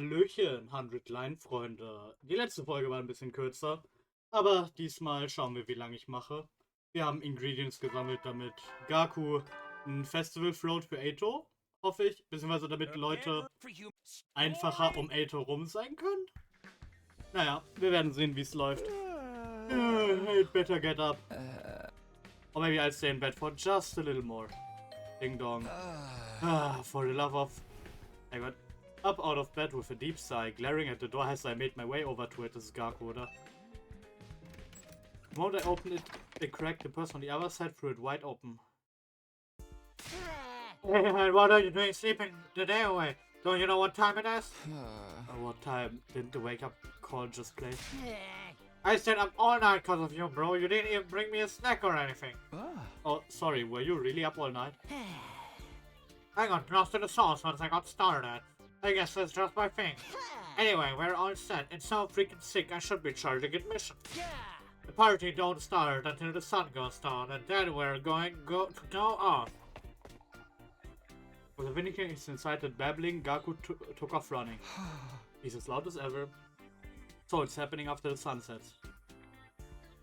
Hallöchen, 100-Line-Freunde. Die letzte Folge war ein bisschen kürzer, aber diesmal schauen wir, wie lange ich mache. Wir haben Ingredients gesammelt, damit Gaku ein Festival float für Eito, hoffe ich, beziehungsweise damit Leute einfacher um Eito rum sein können. Naja, wir werden sehen, wie es läuft. I'd better get up. Or maybe I'll stay in bed for just a little more. Ding dong. For the love of... I got up out of bed with a deep sigh, glaring at the door as I made my way over to it. This is Gaku, oder? The moment I opened it, it cracked. The person on the other side threw it wide open. Hey, what are you doing sleeping the day away? Don't you know what time it is? What time? Didn't the wake up call just play? I stayed up all night because of you, bro. You didn't even bring me a snack or anything. Oh, sorry. Were you really up all night? I got lost in the sauce once I got started. I guess that's just my thing. Anyway, we're all set. It's so freaking sick I should be charging admission. The party don't start until the sun goes down, and then we're going to go off. With a vindicating incited babbling, Gaku took off running. He's as loud as ever. So it's happening after the sun sets.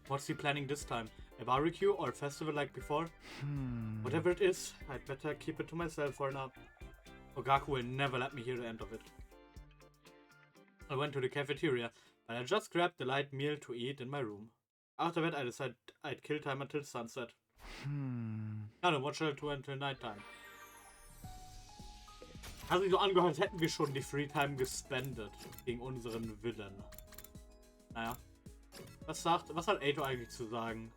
What's he planning this time? A barbecue or a festival like before? Whatever it is, I'd better keep it to myself for now. Or Gaku will never let me hear the end of it. I went to the cafeteria, but I just grabbed the light meal to eat in my room. After that I decided I'd kill time until sunset. Ja, dann watch it until nighttime. Hat sich so angehört, als hätten wir schon die Freetime gespendet gegen unseren Willen. Naja. Was hat Eito eigentlich zu sagen?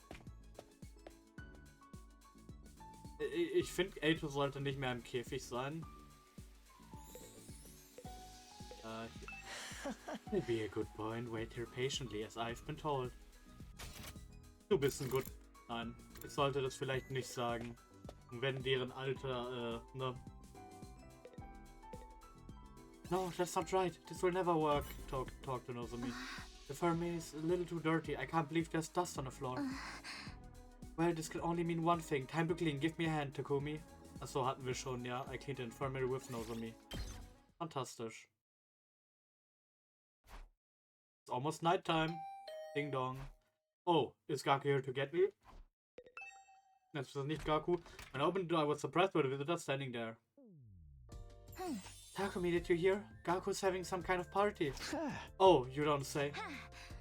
Ich finde, Eito sollte nicht mehr im Käfig sein. Be a good boy and wait here patiently, as I've been told. Du bist ein gut... Nein, ich sollte das vielleicht nicht sagen. Wenn deren Alter, ne... No, that's not right. This will never work. Talk to Nozomi. The furme is a little too dirty. I can't believe there's dust on the floor. Well, this can only mean one thing. Time to clean. Give me a hand, Takumi. Achso, hatten wir schon, ja. I cleaned the infirmary with Nozomi. Fantastisch. It's almost nighttime. Ding dong. Oh, is Gaku here to get me? That's nicht Gaku. When I opened the door, I was surprised by the visitor standing there. Takumi, did you hear? Gaku's having some kind of party. Oh, you don't say.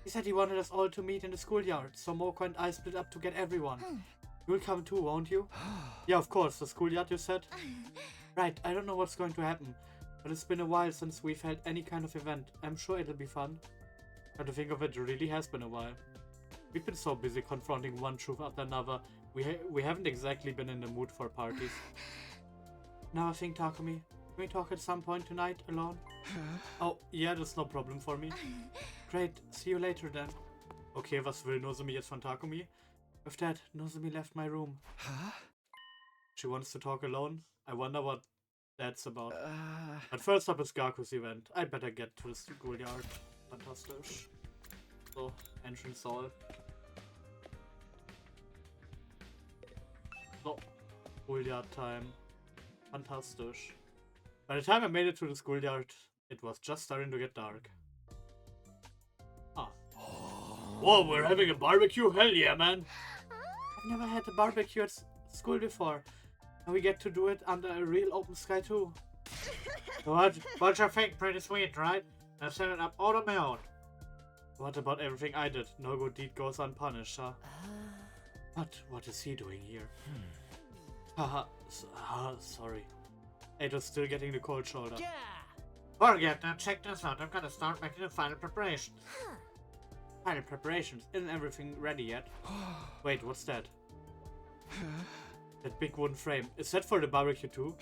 He said he wanted us all to meet in the schoolyard, so Moko and I split up to get everyone. You'll come too, won't you? Yeah, of course, the schoolyard, you said? Right, I don't know what's going to happen, but it's been a while since we've had any kind of event. I'm sure it'll be fun. But to think of it, really has been a while. We've been so busy confronting one truth after another, we haven't exactly been in the mood for parties. Now I think, Takumi, can we talk at some point tonight, alone? Oh, yeah, that's no problem for me. Great, see you later then. Okay, was will Nozomi jetzt von Takumi? With that, Nozomi left my room. She wants to talk alone? I wonder what that's about. But first up is Gaku's event. I'd better get to the schoolyard. Fantastisch. So, entrance hall. So, schoolyard time. Fantastisch. By the time I made it to the schoolyard, it was just starting to get dark. Ah. Whoa, we're having a barbecue? Hell yeah, man! I've never had a barbecue at school before. And we get to do it under a real open sky too. What you think? Pretty sweet, right? I set it up all on my own. What about everything I did? No good deed goes unpunished, huh? But what is he doing here? Haha, sorry. Eito's still getting the cold shoulder. Forget that, check this out. I'm gonna start making the final preparations. Final preparations? Isn't everything ready yet? Wait, what's that? That big wooden frame. Is that for the barbecue too?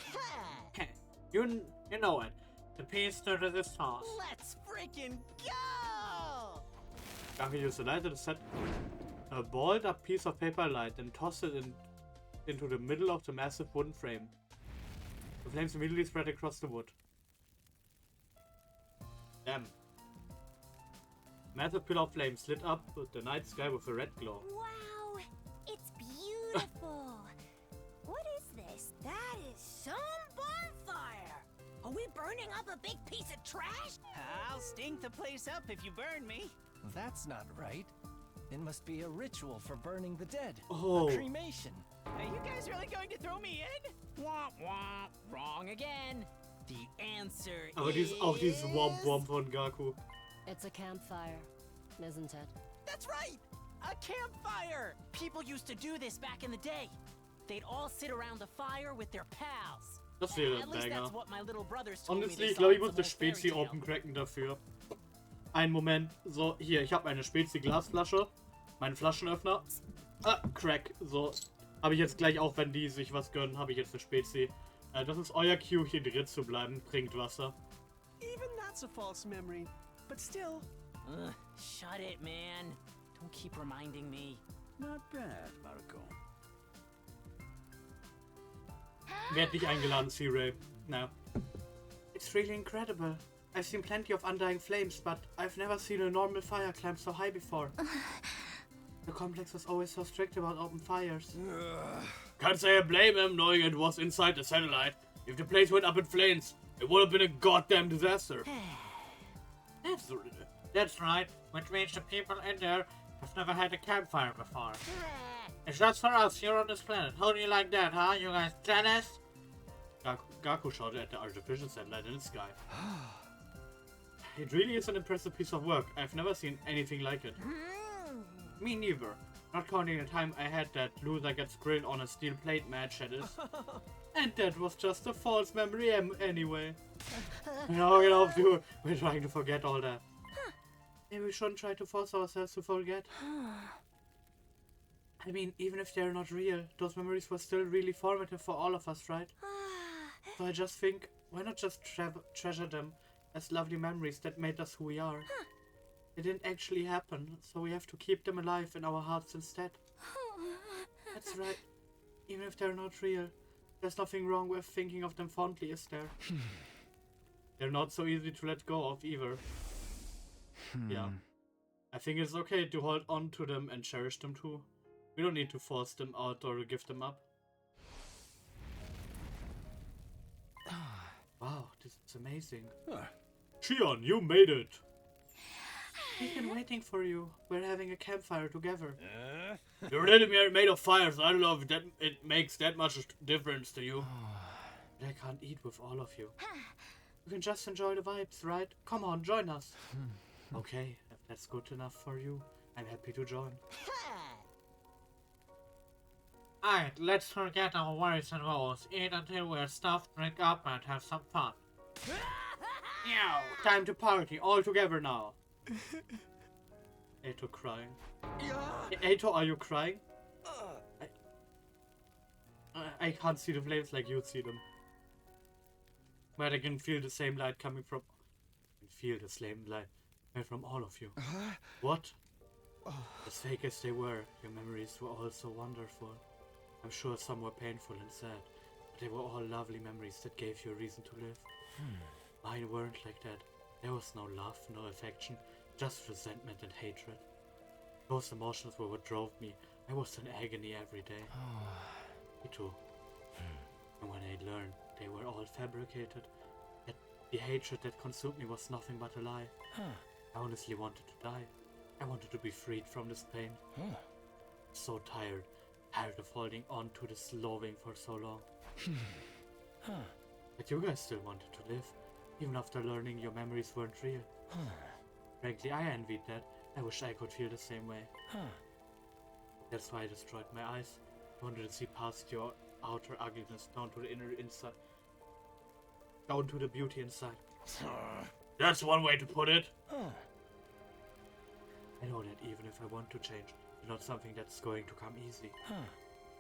You know it. The piece to the sauce. Let's freaking go! Gaku used a lighter to set a balled up piece of paper light and tossed it into the middle of the massive wooden frame. The flames immediately spread across the wood. Damn. Massive pillar of flames lit up the night sky with a red glow. Wow, it's beautiful. What is this? That is some bonfire. Are we burning burning up a big piece of trash? I'll stink the place up if you burn me. That's not right. It must be a ritual for burning the dead. Oh. A cremation. Are you guys really going to throw me in? Womp womp. Wrong again. The answer Aber is... auch dieses Womp-Womp von Gaku. It's a campfire, isn't it? That's right! A campfire! People used to do this back in the day. They'd all sit around the fire with their pals. Das wäre At ein least Banger. that's what my little brothers told me Honestly, they ich saw glaube, ich in muss some eine old fairy Spezi tale. open cracken dafür. Einen Moment. So, hier, ich habe eine Spezi Glasflasche. Mein Flaschenöffner. Ah, Crack. So, habe ich jetzt gleich auch, wenn die sich was gönnen, habe ich jetzt eine Spezi. Das ist euer Cue, hier drin zu bleiben. Trinkt Wasser. Even that's a false memory. But still, Ugh, shut it, man. Don't keep reminding me. not bad, Marco. Werd nicht eingeladen, C-Ray. No. It's really incredible. I've seen plenty of undying flames, but I've never seen a normal fire climb so high before. The complex was always so strict about open fires. Can't say I blame him, knowing it was inside the satellite. If the place went up in flames, it would have been a goddamn disaster. That's right, which means the people in there have never had a campfire before. It's just for us here on this planet. How do you like that, huh? You guys jealous? Gaku shouted at the artificial satellite in the sky. It really is an impressive piece of work. I've never seen anything like it. Me neither. Not counting the time I had that loser gets grilled on a steel plate match, that is. And that was just a false memory anyway. No, dude, we're trying to forget all that. Maybe we shouldn't try to force ourselves to forget. I mean, even if they're not real, those memories were still really formative for all of us, right? So I just think, why not just treasure them as lovely memories that made us who we are? It didn't actually happen, so we have to keep them alive in our hearts instead. That's right. Even if they're not real, there's nothing wrong with thinking of them fondly, is there? They're not so easy to let go of either. Yeah. I think it's okay to hold on to them and cherish them too. We don't need to force them out or give them up. Wow, this is amazing. Shion, you made it! We've been waiting for you. We're having a campfire together. You're really made of fire, so I don't know if it makes that much difference to you. But I can't eat with all of you. You can just enjoy the vibes, right? Come on, join us. Okay, if that's good enough for you, I'm happy to join. Alright, let's forget our worries and woes. Eat until we're stuffed, drink up, and have some fun. Yow, time to party, all together now. Ato crying. Ato, are you crying? I can't see the flames like you see them. But I can feel the same light coming from... I can feel the same light coming from all of you. What? As fake as they were, your memories were all so wonderful. I'm sure some were painful and sad, but they were all lovely memories that gave you a reason to live. Mine weren't like that. There was no love, no affection, just resentment and hatred. Those emotions were what drove me. I was in agony every day. Me too. And when I learned they were all fabricated, that the hatred that consumed me was nothing but a lie. I honestly wanted to die. I wanted to be freed from this pain. So tired of holding on to this loathing for so long. But you guys still wanted to live, even after learning your memories weren't real. Frankly, I envied that. I wish I could feel the same way. That's why I destroyed my eyes. I wanted to see past your outer ugliness down to the inner inside. Down to the beauty inside. That's one way to put it. I know that even if I want to change, it's not something that's going to come easy.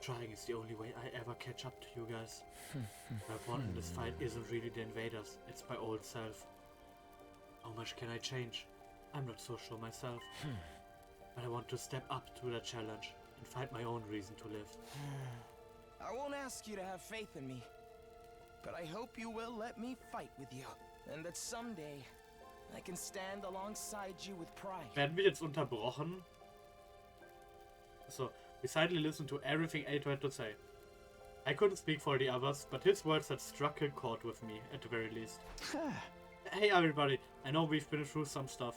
Trying is the only way I ever catch up to you guys. My opponent in this fight isn't really the invaders, it's my old self. How much can I change? I'm not so sure myself. But I want to step up to the challenge and find my own reason to live. I won't ask you to have faith in me, but I hope you will let me fight with you, and that someday I can stand alongside you with pride. Werden wir jetzt unterbrochen? So, we silently listened to everything Ato had to say. I couldn't speak for the others, but his words had struck a chord with me, at the very least. Hey everybody, I know we've been through some stuff.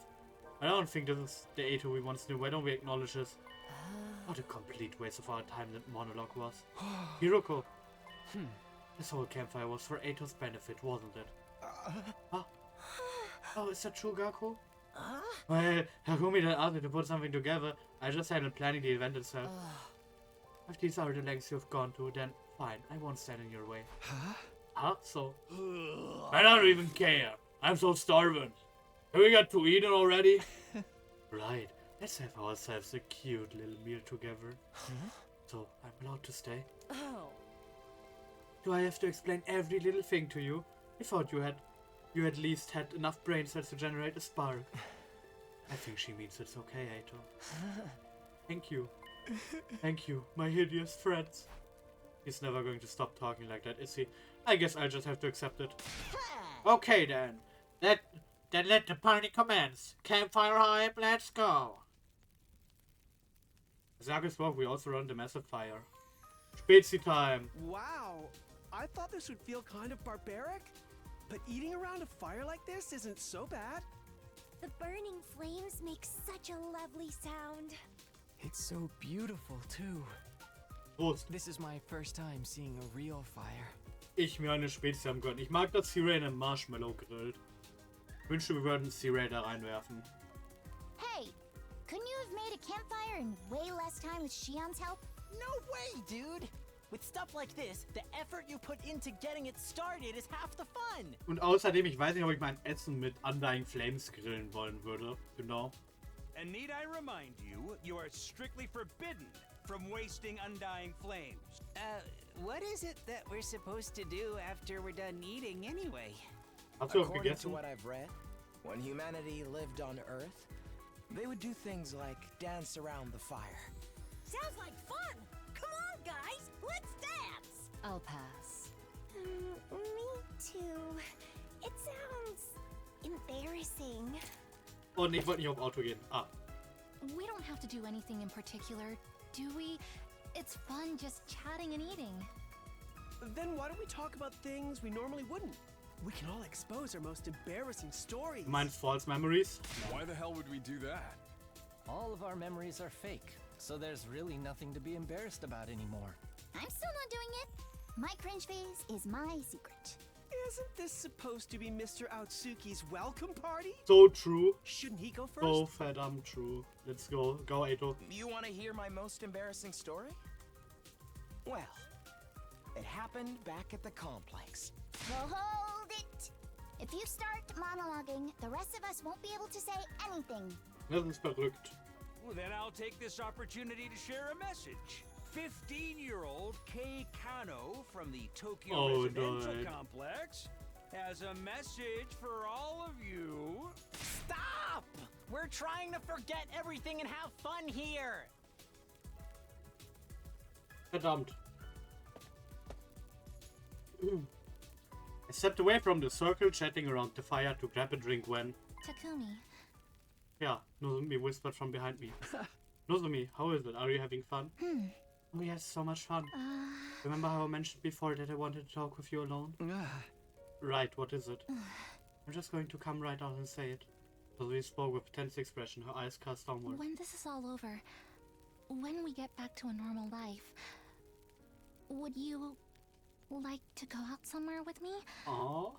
I don't think this is the Ato we once knew. Why don't we acknowledge this? What a complete waste of our time that monologue was. Hiroko. This whole campfire was for Ato's benefit, wasn't it? Huh? Oh, is that true, Gaku? Well, Hakumi didn't ask me to put something together. I just hadn't planning the event itself. If these are the lengths you've gone to, then fine. I won't stand in your way. Huh? So? I don't even care. I'm so starving. Have we got to eat it already? Right. Let's have ourselves a cute little meal together. So, I'm allowed to stay? Oh. Do I have to explain every little thing to you? I thought you at least had enough brain cells to generate a spark. I think she means it's okay, Ato. Thank you. Thank you, my hideous friends. He's never going to stop talking like that, is he? I guess I'll just have to accept it. Okay then. Let the party commence. Campfire hype, let's go. As Agus spoke, we also run the massive fire. Spezi time. Wow. I thought this would feel kind of barbaric, but eating around a fire like this isn't so bad. The burning flames make such a lovely sound. It's so beautiful, too. Prost. This is my first time seeing a real fire. Ich mir eine Spezi haben können. Ich mag, dass C-Ray einen Marshmallow grillt. Ich wünschte, wir würden C-Ray da reinwerfen. Hey, couldn't you have made a campfire in way less time with Shion's help? No way, dude! With stuff like this, the effort you put into getting it started is half the fun! Und außerdem, ich weiß nicht, ob ich mein Essen mit Undying Flames grillen wollen würde. Genau. And need I remind you, you are strictly forbidden from wasting undying flames. What is it that we're supposed to do after we're done eating anyway? Hast du auch According to gegessen? what I've read, when humanity lived on Earth, they would do things like dance around the fire. Sounds like fun! Come on, guys! Let's dance! I'll pass. Me too. It sounds embarrassing. Und ich wollte nicht auf Auto gehen. Ah. We don't have to do anything in particular, do we? It's fun just chatting and eating. Then why don't we talk about things we normally wouldn't? We can all expose our most embarrassing stories. Du meinst False Memories? Why the hell would we do that? All of our memories are fake, so there's really nothing to be embarrassed about anymore. I'm still not doing it. My cringe phase is my secret. Isn't this supposed to be Mr. Outsuki's welcome party? So true. Shouldn't he go first? So verdammt true. Let's go. Go, Ato. You want to hear my most embarrassing story? Well, it happened back at the complex. Well, hold it! If you start monologuing, the rest of us won't be able to say anything. Das ist verrückt. Well, then I'll take this opportunity to share a message. 15-year-old Kei Kano from the Tokyo Residential no. Complex has a message for all of you. Stop! We're trying to forget everything and have fun here! Verdammt. I stepped away from the circle, chatting around the fire to grab a drink when... Takumi. Yeah, Nozomi whispered from behind me. Nozomi, how is it? Are you having fun? Oh yes, so much fun. Remember how I mentioned before that I wanted to talk with you alone? Right, what is it? I'm just going to come right out and say it. Nozomi spoke with a tense expression, her eyes cast downward. When this is all over, when we get back to a normal life, would you like to go out somewhere with me? Aww.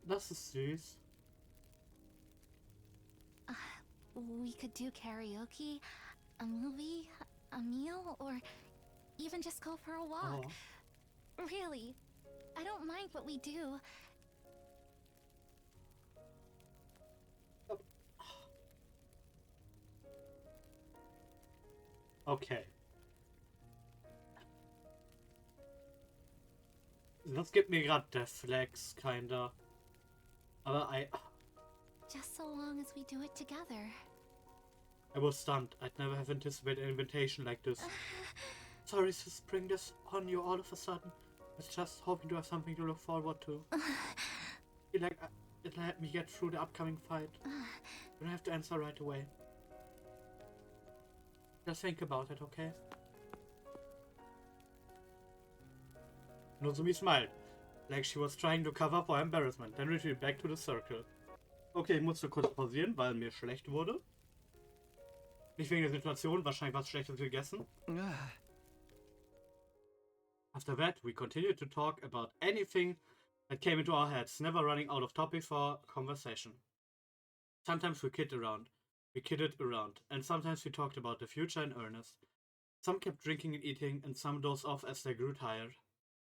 Das ist süß. We could do karaoke, a movie, a meal, or even just go for a walk. Really, I don't mind what we do. Okay. Das gibt mir gerade der Flex, kinda. Aber Just so long as we do it together. I was stunned. I'd never have anticipated an invitation like this. Sorry to spring this on you all of a sudden. I was just hoping to have something to look forward to. Feel like it'll help me get through the upcoming fight. You don't have to answer right away. Just think about it, okay? Nozomi smiled, like she was trying to cover up her embarrassment, then retreated back to the circle. Okay, ich musste kurz pausieren, weil mir schlecht wurde. Nicht wegen der Situation, wahrscheinlich was Schlechtes gegessen. After that, we continued to talk about anything that came into our heads, never running out of topics for conversation. Sometimes we kidded around, and sometimes we talked about the future in earnest. Some kept drinking and eating, and some dozed off as they grew tired.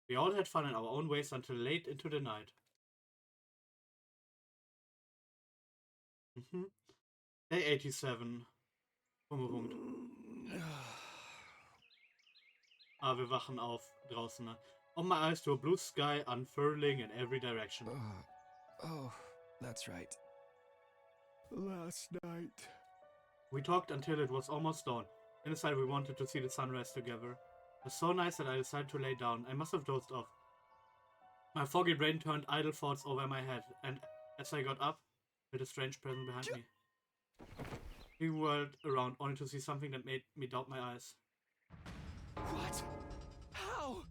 We all had fun in our own ways until late into the night. Day 87. Punkt. Wir wachen auf draußen. On my eyes to a blue sky unfurling in every direction. Oh, that's right. Last night. We talked until it was almost dawn. And decided we wanted to see the sunrise together. It was so nice that I decided to lay down. I must have dozed off. My foggy brain turned idle thoughts over my head, and as I got up, I felt a strange presence behind me. He whirled around only to see something that made me doubt my eyes. What? How?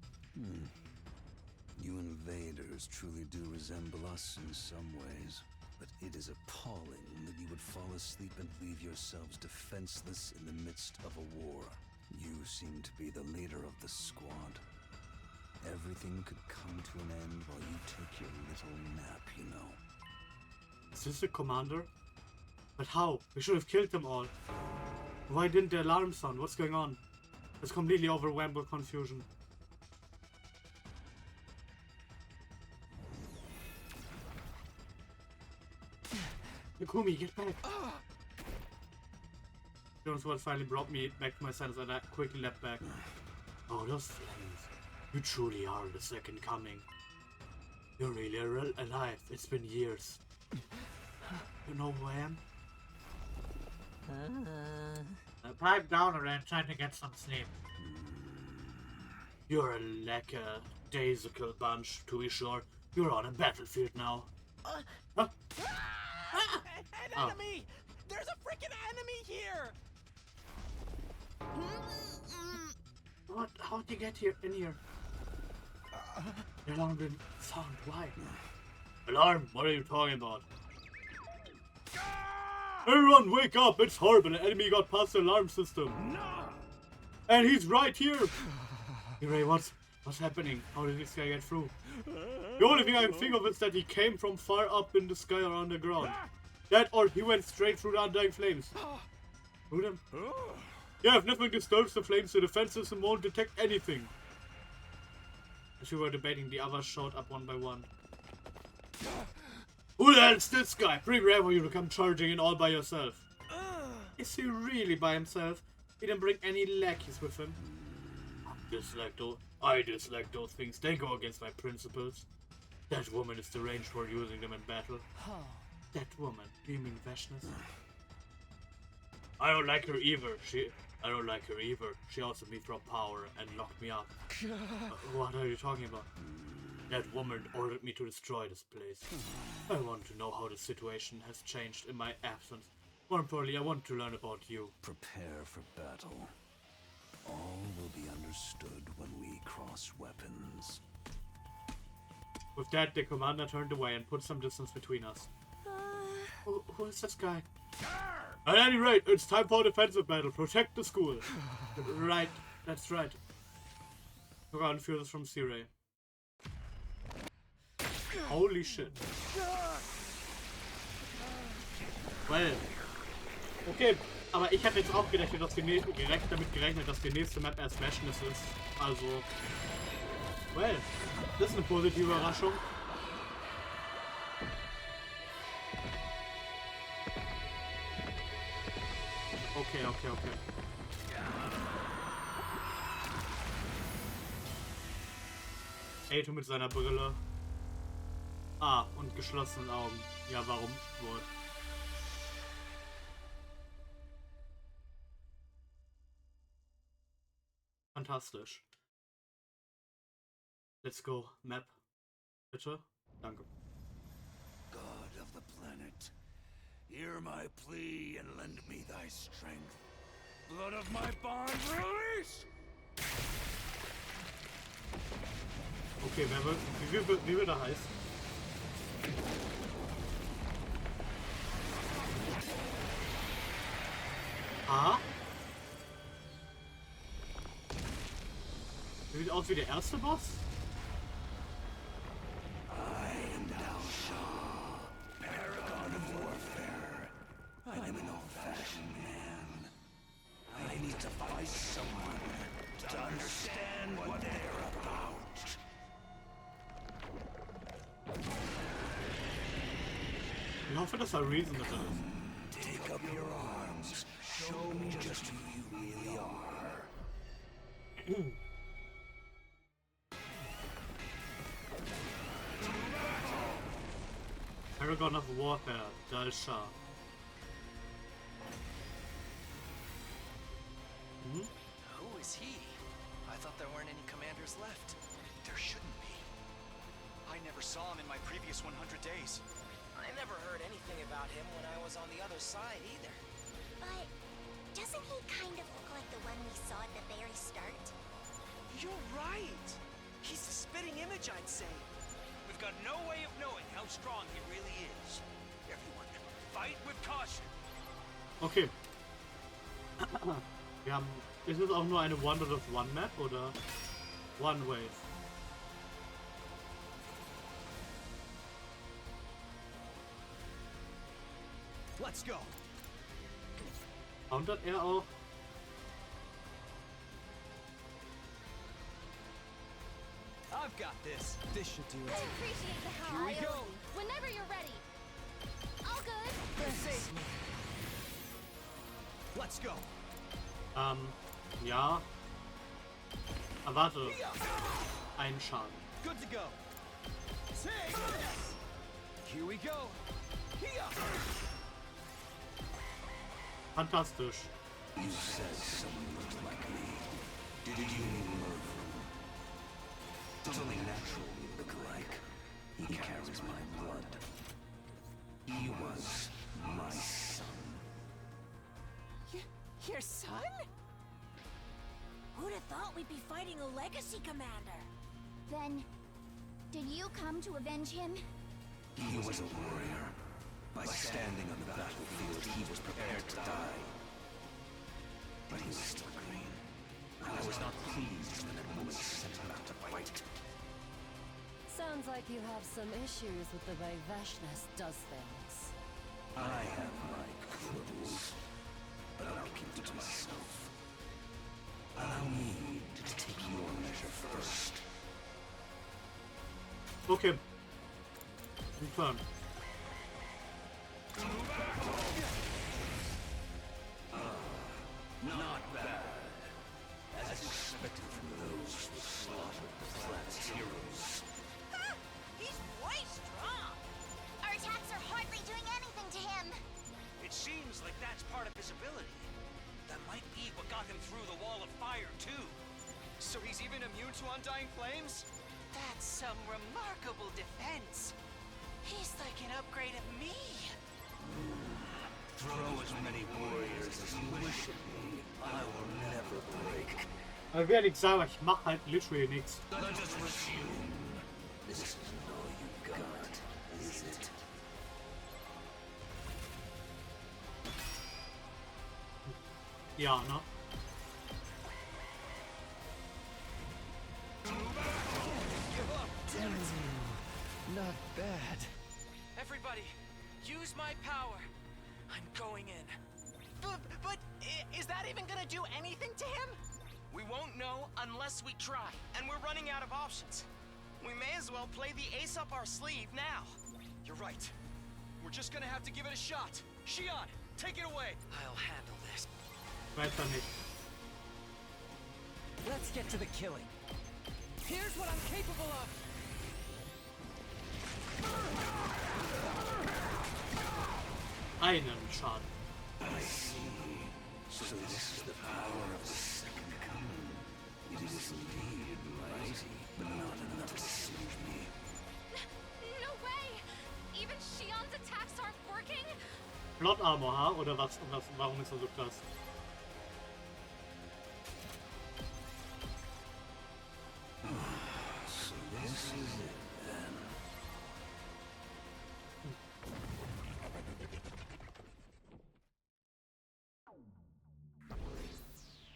You invaders truly do resemble us in some ways, but it is appalling that you would fall asleep and leave yourselves defenseless in the midst of a war. You seem to be the leader of the squad. Everything could come to an end while you take your little nap, you know. Is this the commander? But how? We should have killed them all. Why didn't the alarm sound? What's going on? It's completely overwhelmed with confusion. Yakumi, get back! Jones what finally brought me back to my senses, and I quickly leapt back. Oh, those flames. You truly are the second coming. You're really alive. It's been years. You know who I am? Pipe down and trying to get some sleep. You're a lackadaisical bunch, to be sure. You're on a battlefield now. Huh? An enemy! There's a freaking enemy here! What? How'd you get here? In here? The alarm didn't sound. Why? Alarm? What are you talking about? Everyone, wake up! It's horrible. An enemy got past the alarm system. No! And he's right here. Ray, what's happening? How did this guy get through? The only thing I can think of is that he came from far up in the sky or underground. That or he went straight through the undying flames. Through them? Yeah, if nothing disturbs the flames, the defense system won't detect anything. As we were debating, the others showed up one by one. Who the hell's this guy? Pretty rare for you to come charging in all by yourself. Is he really by himself? He didn't bring any lackeys with him. I dislike those things. They go against my principles. That woman is deranged for using them in battle. That woman? Do you mean Vashnis? I don't like her either. She also me from power and locked me up. What are you talking about? That woman ordered me to destroy this place. I want to know how the situation has changed in my absence. More importantly, I want to learn about you. Prepare for battle. All will be understood when we cross weapons. With that, the commander turned away and put some distance between us. Who is this guy? At any rate, it's time for a defensive battle. Protect the school. Right, that's right. Forgotten fuses from Siray. Holy shit. Well. Okay, aber ich habe jetzt auch damit gerechnet, dass die nächste Map erst Vashnis ist. Also. Well, das ist eine positive Überraschung. Okay. Ato mit seiner Brille. Und geschlossenen Augen. Ja, warum wohl? Fantastisch. Let's go, Map. Bitte? Danke. God of the planet, hear my plea and lend me thy strength. Blood of my bond, release! Okay, wie wird er heißen? Ah? Sieht aus wie der erste Boss? I am Dahl'xia, paragon of warfare. I'm an old-fashioned man. I need to find someone to understand what they're about. Ich hoffe, dass er reasonable ist. Take up your arms. Show me just who you really are. Paragon of Warfare, Dahl'xia. Hmm? Who is he? I thought there weren't any commanders left. There shouldn't be. I never saw him in my previous 100 days. I never heard anything about him when I was on the other side either. But doesn't he kind of look like the one we saw at the very start? You're right. He's the spitting image, I'd say. We've got no way of knowing how strong he really is. Everyone, fight with caution. Okay. Wir haben. Ist es auch nur eine One-out-of-One-Map oder One-Wave? Let's go. Countert er auch? I've got this. This should do I it. appreciate the help. Here we go. Whenever you're ready. All good. Save me. Let's go. Ja. Warte. Ein Schaden. Good to go. Take this. Here we go. Here. Fantastisch. You said someone looked like me. Did you mean Murphy? Does only natural look like? He carries my blood. He was my son. Your son? Who'd have thought we'd be fighting a legacy commander? Then, did you come to avenge him? He was a warrior. By standing on the battlefield, he was prepared to die. But he was still green. I was not pleased when that woman sent him out to fight. Sounds like you have some issues with the way Veshness does things. I have my quibbles, but I'll keep them to myself. Allow me to take your measure first. Okay. Confirmed. Not bad. As expected from those who slaughtered the planet's heroes. He's way strong! Our attacks are hardly doing anything to him! It seems like that's part of his ability. That might be what got him through the wall of fire, too. So he's even immune to undying flames? That's some remarkable defense. He's like an upgrade of me. Throw as many warriors as you wish at me. I will never break. Ich will nichts sagen, ich mach halt literally nichts. Let us resume. This is all you got, is it? Ja, ne? Not bad. Everybody, use my power. I'm going in. But is that even gonna do anything to him? We won't know unless we try, and we're running out of options. We may as well play the ace up our sleeve now. You're right. We're just gonna have to give it a shot. Shion, take it away. I'll handle this. Weiter nicht. Let's get to the killing. Here's what I'm capable of. Einen Schaden. I see. So this is the power of the second coming. It is indeed mighty, but not enough to save me. No way! Even Shion's attacks aren't working? Plot Armor, ha? Oder was? Warum ist er so krass? So this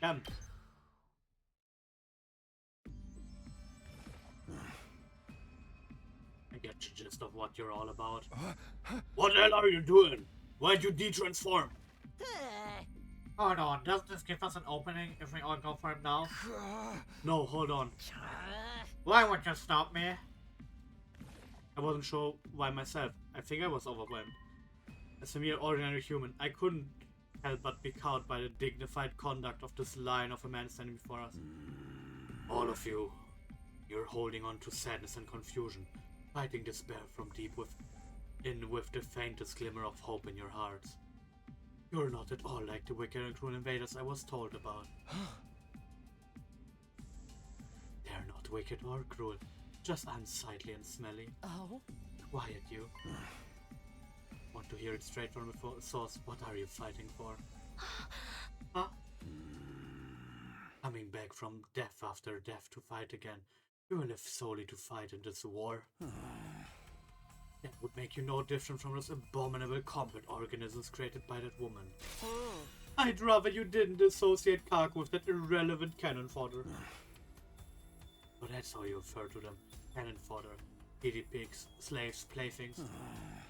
camp. I get the gist of what you're all about. What the hell are you doing? Why'd you de-transform? Hold on, doesn't this give us an opening if we all go for it now? No, hold on. Why would you stop me? I wasn't sure why myself. I think I was overwhelmed. As a mere ordinary human, I couldn't help but be cowed by the dignified conduct of this lion of a man standing before us. All of you, you're holding on to sadness and confusion, fighting despair from deep within with the faintest glimmer of hope in your hearts. You're not at all like the wicked and cruel invaders I was told about. They're not wicked or cruel, just unsightly and smelly. Oh? Quiet, you. Want to hear it straight from the source? What are you fighting for? Huh? Coming back from death after death to fight again. You will live solely to fight in this war. That would make you no different from those abominable combat organisms created by that woman. I'd rather you didn't associate Kark with that irrelevant cannon fodder. But that's how you refer to them. Cannon fodder. Petty pigs, slaves, playthings.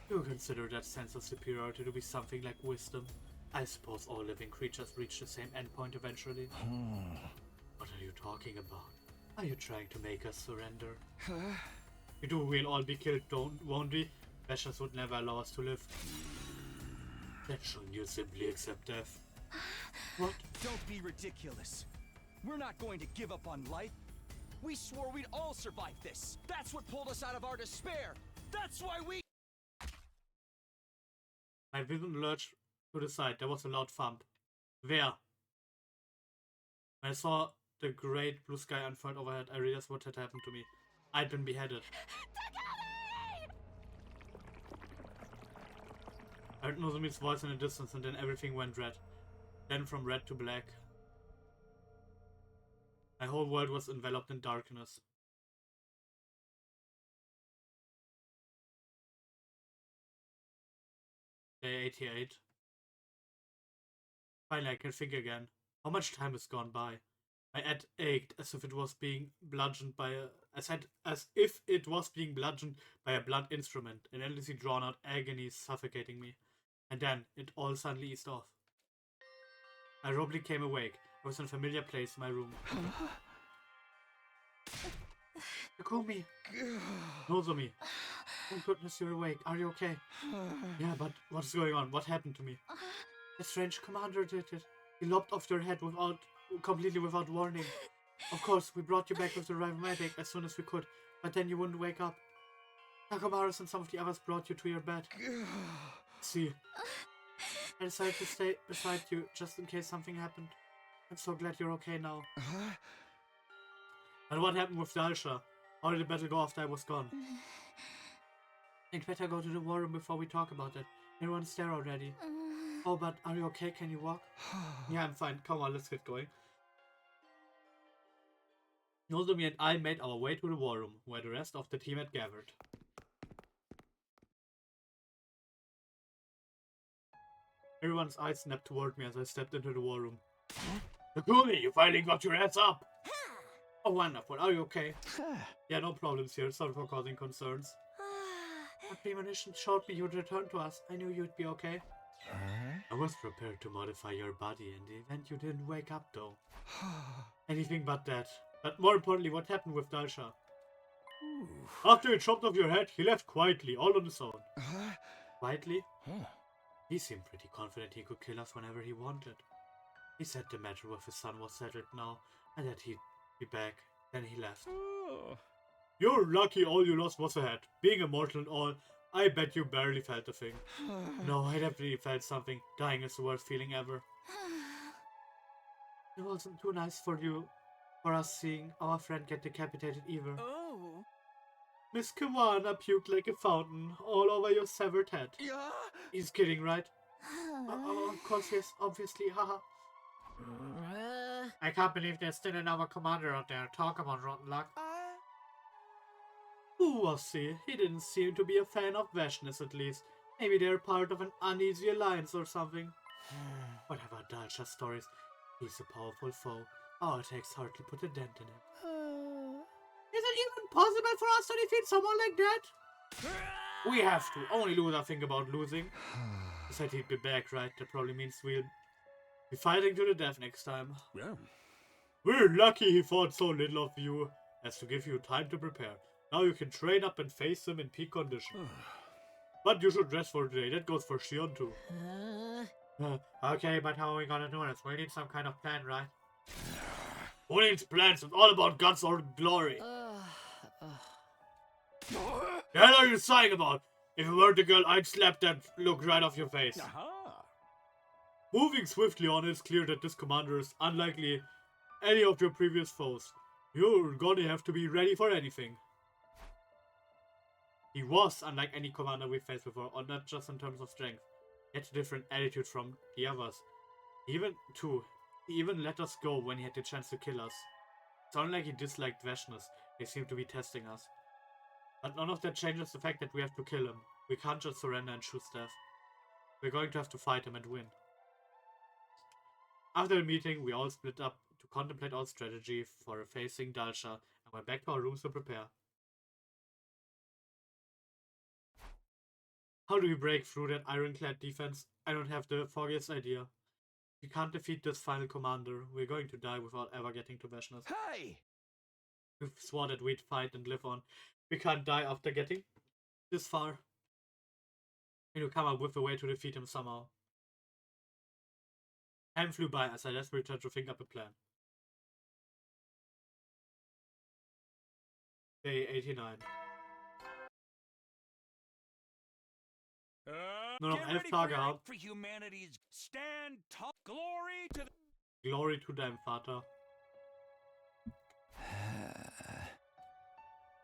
You consider that sense of superiority to be something like wisdom. I suppose all living creatures reach the same endpoint eventually. What are you talking about? Are you trying to make us surrender? We do, we'll all be killed, won't we? Vashnas would never allow us to live. Then shouldn't you simply accept death? What? Don't be ridiculous. We're not going to give up on life. We swore we'd all survive this. That's what pulled us out of our despair. That's why we... My vision lurched to the side. There was a loud thump. Where? When I saw the great blue sky unfurled overhead, I realized what had happened to me. I'd been beheaded. I heard Nozomi's voice in the distance, and then everything went red. Then from red to black. My whole world was enveloped in darkness. Day 88. Finally, I can think again. How much time has gone by? My head ached as if it was being bludgeoned by a blunt instrument, an endlessly drawn out agony suffocating me. And then it all suddenly eased off. I abruptly came awake. I was in a familiar place in my room. Takumi! Nozomi! Oh goodness, you're awake. Are you okay? Yeah, but what's going on? What happened to me? The strange commander did it. He lopped off your head completely without warning. Of course, we brought you back with the revive medic as soon as we could, but then you wouldn't wake up. Takomaru and some of the others brought you to your bed. See, I decided to stay beside you just in case something happened. I'm so glad you're okay now. And what happened with Dahl'xia? How did the battle go after I was gone? I'd better go to the war room before we talk about it. Everyone's there already. Oh, but are you okay? Can you walk? Yeah, I'm fine. Come on, let's get going. Nozomi and I made our way to the war room, where the rest of the team had gathered. Everyone's eyes snapped toward me as I stepped into the war room. Takumi, you finally got your ass up! Oh, wonderful. Are you okay? Yeah, no problems here. Sorry for causing concerns. A premonition showed me you'd return to us. I knew you'd be okay. I was prepared to modify your body in the event you didn't wake up, though. Anything but that. But more importantly, what happened with Dahl'xia? After he chopped off your head, he left quietly, all on his own. Quietly? He seemed pretty confident he could kill us whenever he wanted. He said the matter with his son was settled now, and that he'd be back. Then he left. You're lucky all you lost was a head. Being immortal and all, I bet you barely felt a thing. No, I definitely felt something. Dying is the worst feeling ever. It wasn't too nice for us seeing our friend get decapitated either. Oh. Miss Kiwana puked like a fountain all over your severed head. Yeah? He's kidding, right? Of course, yes, obviously, haha. I can't believe there's still another commander out there. Talk about rotten luck. Who was he? He didn't seem to be a fan of Vashnas, at least. Maybe they're part of an uneasy alliance or something. Whatever Dahl'xia's stories. He's a powerful foe. Our attacks hardly put a dent in him. Is it even possible for us to defeat someone like that? We have to. Only loser think about losing. He said he'd be back, right? That probably means we'll be fighting to the death next time. Yeah. We're lucky he thought so little of you as to give you time to prepare. Now you can train up and face him in peak condition. But you should rest for today. That goes for Shion too. Okay, but how are we gonna do this? We need some kind of plan, right? Who needs plans? It's all about guts or glory. The hell are you sighing about? If you were the girl, I'd slap that look right off your face. Moving swiftly on, it's clear that this commander is unlikely any of your previous foes. You're gonna have to be ready for anything. He was unlike any commander we faced before, or not just in terms of strength. He had a different attitude from the others. He even let us go when he had the chance to kill us. It's not like he disliked Veshness. He seemed to be testing us. But none of that changes the fact that we have to kill him. We can't just surrender and choose death. We're going to have to fight him and win. After the meeting, we all split up to contemplate our strategy for facing Dahl'xia and went back to our rooms to prepare. How do we break through that ironclad defense? I don't have the foggiest idea. If we can't defeat this final commander, we're going to die without ever getting to Veshness. Hey! We've sworn that we'd fight and live on. We can't die after getting this far. We need to come up with a way to defeat him somehow. Time flew by as I desperately tried to think up a plan. Day 89. Nur noch 11 Tage haben. For humanity's stand tall. Glory to the Glory to deinem Vater.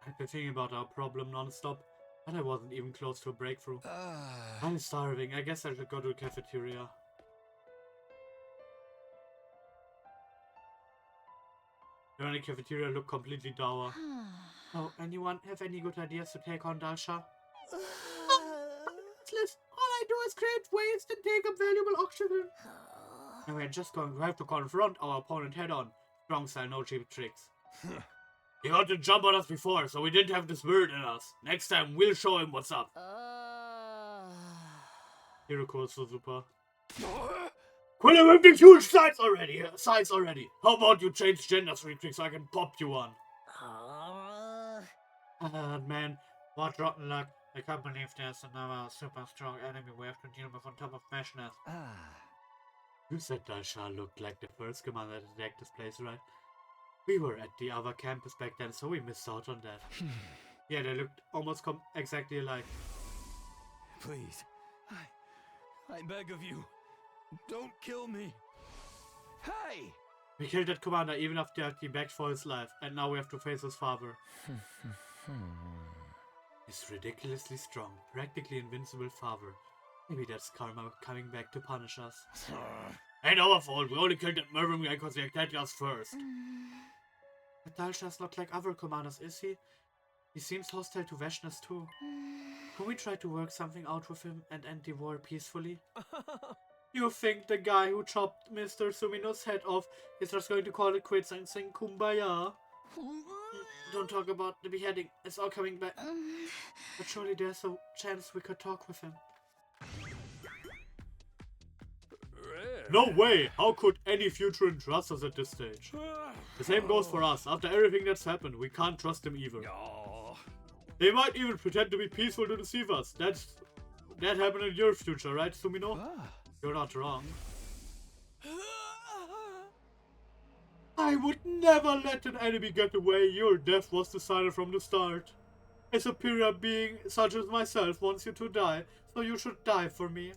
I've been thinking about our problem non-stop, but I wasn't even close to a breakthrough. I'm starving. I guess I should go to the cafeteria. The only cafeteria looked completely dour. Oh, anyone have any good ideas to take on Dahl'xia? All I do is create waste and take up valuable oxygen. And we're just going to have to confront our opponent head on. Strong style, no cheap tricks. He got to jump on us before, so we didn't have the spirit in us. Next time, we'll show him what's up. Hiroko is so super. Quit him with the huge sides already. How about you change genders real quick so I can pop you one? Man, what rotten luck. I can't believe there's another super strong enemy we have to deal with on top of Veshness. You said Dahl'xia looked like the first commander that attacked this place, right? We were at the other campus back then, so we missed out on that. Yeah, they looked almost exactly alike. Please, I beg of you, don't kill me. Hey! We killed that commander even after he begged for his life, and now we have to face his father. His ridiculously strong, practically invincible father. Maybe that's karma coming back to punish us. Ain't our fault, we only killed that murdering guy because he attacked us first. But Dahl'xia's not like other commanders, is he? He seems hostile to Veshness too. Can we try to work something out with him and end the war peacefully? You think the guy who chopped Mr. Sumino's head off is just going to call it quits and sing Kumbaya? Don't talk about the beheading, it's all coming back. But surely there's a chance we could talk with him. No way! How could any future trust us at this stage? The same goes for us. After everything that's happened, we can't trust them either. They might even pretend to be peaceful to deceive us. That happened in your future, right, Sumino? You're not wrong. I would never let an enemy get away. Your death was decided from the start. A superior being such as myself wants you to die, so you should die for me.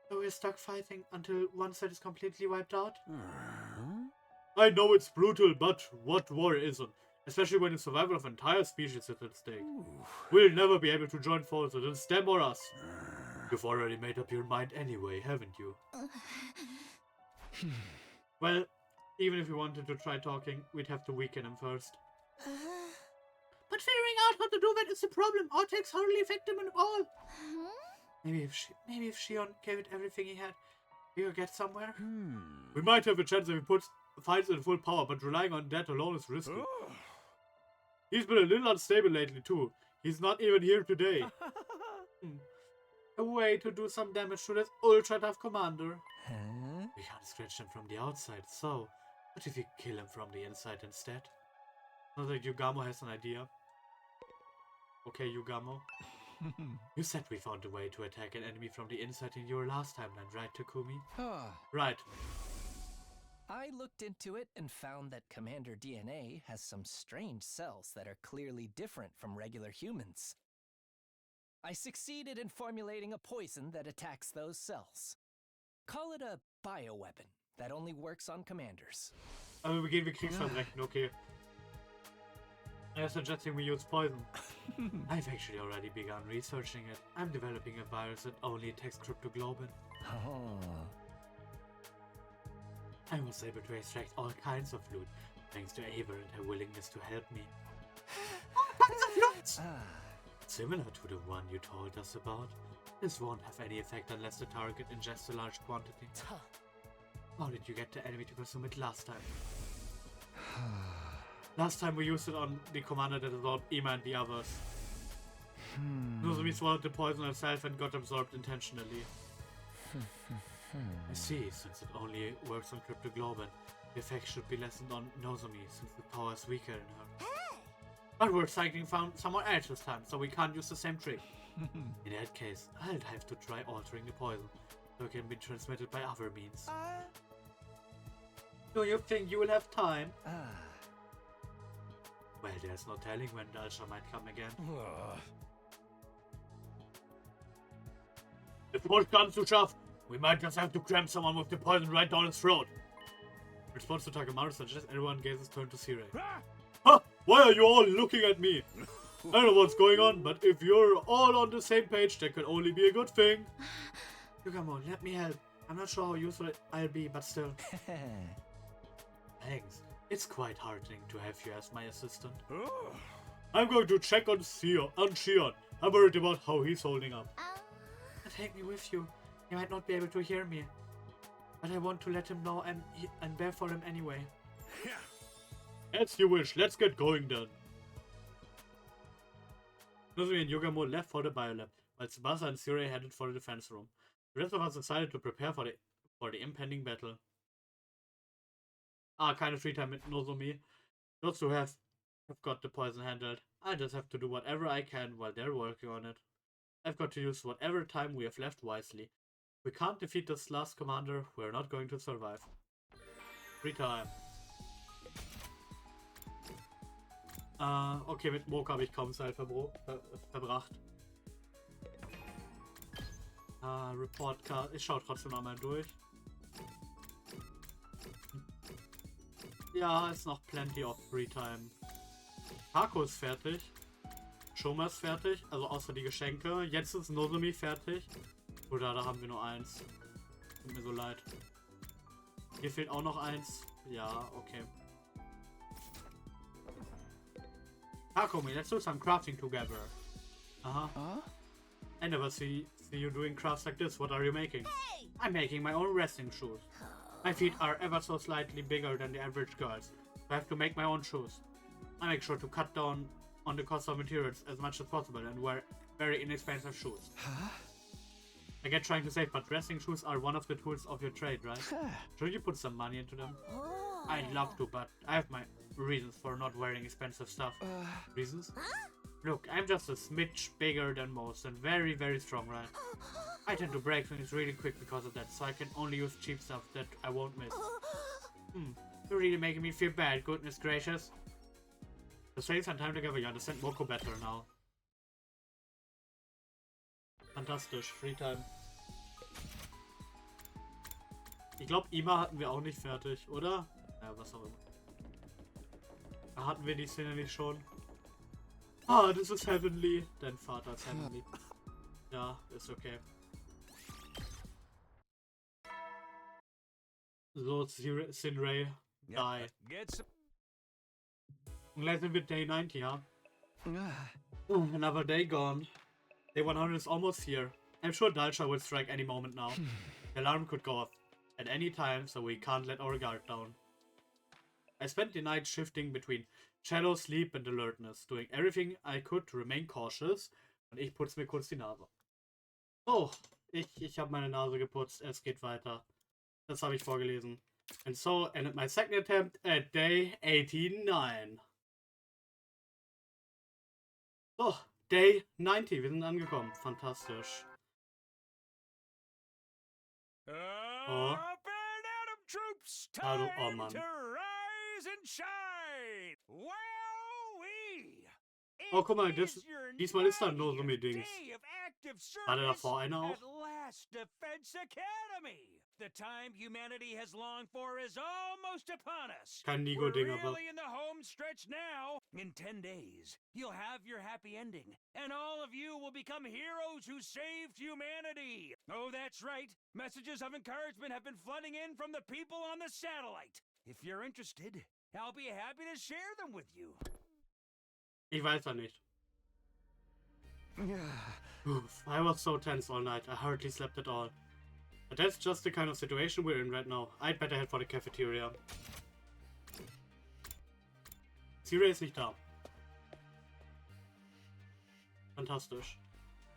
So we're stuck fighting until one side is completely wiped out? I know it's brutal, but what war isn't? Especially when the survival of an entire species is at stake. We'll never be able to join forces, it's them or us. You've already made up your mind anyway, haven't you? Well, even if we wanted to try talking, we'd have to weaken him first. But figuring out how to do that is the problem. Our attacks hardly affect him at all. Maybe if Shion gave it everything he had, We could get somewhere? We might have a chance if we put fights in full power, but relying on that alone is risky. He's been a little unstable lately too. He's not even here today. A way to do some damage to this ultra tough commander. We can't scratch him from the outside, so what if we kill him from the inside instead? Not that Yugamo has an idea. Okay, Yugamo. You said we found a way to attack an enemy from the inside in your last timeline, right, Takumi? Right. I looked into it and found that Commander DNA has some strange cells that are clearly different from regular humans. I succeeded in formulating a poison that attacks those cells. Call it a bioweapon that only works on commanders. Also beginnen wir Kriegsverbrechen, okay. They're suggesting we use poison. I've actually already begun researching it. I'm developing a virus that only attacks cryptoglobin. I was able to extract all kinds of loot, thanks to Ava and her willingness to help me. All kinds of loot! Similar to the one you told us about. This won't have any effect unless the target ingests a large quantity. How did you get the enemy to consume it last time? Last time we used it on the commander that absorbed Ima and the others. Nozomi swallowed the poison herself and got absorbed intentionally. I see, since it only works on cryptoglobin, the effect should be lessened on Nozomi since the power is weaker in her. But we're cycling somewhere else this time, so we can't use the same trick. In that case, I'll have to try altering the poison, so it can be transmitted by other means. Do you think you will have time? Well, there's no telling when Dahl'xia might come again. If push comes to shove, we might just have to cram someone with the poison right down his throat. In response to Takemaru suggests everyone gazes turn to Sirei. Huh? Why are you all looking at me? I don't know what's going on, but if you're all on the same page, that can only be a good thing. Yugamo, let me help. I'm not sure how useful I'll be, but still. Thanks. It's quite heartening to have you as my assistant. I'm going to check on Shion. I'm worried about how he's holding up. Take me with you. He might not be able to hear me. But I want to let him know and bear for him anyway. As you wish. Let's get going then. Nozomi and Yugamo left for the biolab, while Tsubasa and Sirei headed for the defense room. The rest of us decided to prepare for the impending battle. Kind of free time with Nozomi. Those who have got the poison handled. I just have to do whatever I can while they're working on it. I've got to use whatever time we have left wisely. If we can't defeat this last commander, we're not going to survive. Free time. Okay, mit Moka habe ich kaum Zeit verbracht. Report Card. Ich schaue trotzdem noch mal durch. Ja, ist noch plenty of free time. Hako ist fertig. Shoma ist fertig, also außer die Geschenke. Jetzt ist Nozomi fertig. Oder da haben wir nur eins. Tut mir so leid. Hier fehlt auch noch eins. Ja, okay. Takumi, let's do some crafting together. I never see you doing crafts like this. What are you making? Hey! I'm making my own wrestling shoes. My feet are ever so slightly bigger than the average girl's, so I have to make my own shoes. I make sure to cut down on the cost of materials as much as possible and wear very inexpensive shoes. I get trying to save, but wrestling shoes are one of the tools of your trade, right? Should you put some money into them? I'd love to, but I have my reasons for not wearing expensive stuff. Reasons? Look, I'm just a smidge bigger than most and very, very strong, right? I tend to break things really quick because of that, so I can only use cheap stuff that I won't miss. You're really making me feel bad, goodness gracious. The spending some time together, you understand Moko better now. Fantastisch, Free Time. Ich glaube, Ima hatten wir auch nicht fertig, oder? Ja, was auch immer. Da hatten wir die Szene nicht schon. This is heavenly. Dein Vater ist heavenly. Ja, ist okay. So, Sinray, die. Gleich sind wir Day 90, ja? Another day gone. Day 100 is almost here. I'm sure Dahl'xia will strike any moment now. The alarm could go off at any time, so we can't let our guard down. I spent the night shifting between shadow, sleep and alertness, doing everything I could to remain cautious. Und ich putze mir kurz die Nase. Oh, ich habe meine Nase geputzt. Es geht weiter. Das habe ich vorgelesen. And so ended my second attempt at day 89. So, day 90. Wir sind angekommen. Fantastisch. Oh. Troops, Ah, du, time oh Mann. to rise and shine. Wowee! Oh, guck mal, diesmal ist da nur so ein Dings. War da davor einer auch? At last, Defense Academy. The time humanity has longed for is almost upon us. Kein We're Nigo-Ding, aber. really in the home stretch now. In 10 days, you'll have your happy ending, and all of you will become heroes who saved humanity. Oh, that's right. Messages of encouragement have been flooding in from the people on the satellite. If you're interested, I'll be happy to share them with you. Ich weiß ja nicht. Oof, I was so tense all night. I hardly slept at all. But that's just the kind of situation we're in right now. I'd better head for the cafeteria. Siri ist nicht da. Fantastisch.